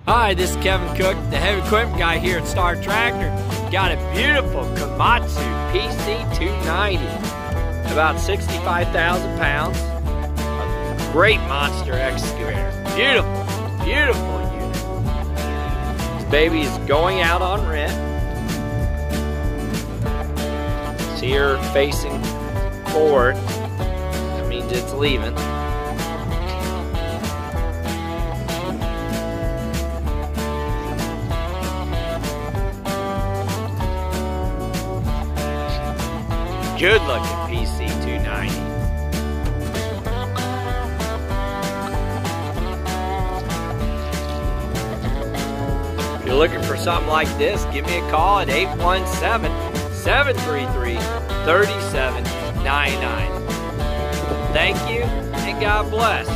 Hi, this is Kevin Cook, the heavy equipment guy here at Star Tractor. Got a beautiful Komatsu PC290, about 65,000 pounds. A great monster excavator. Beautiful, beautiful unit. This baby is going out on rent. See her facing forward. That means it's leaving. Good looking PC290. If you're looking for something like this, give me a call at 817-733-3799. Thank you and God bless.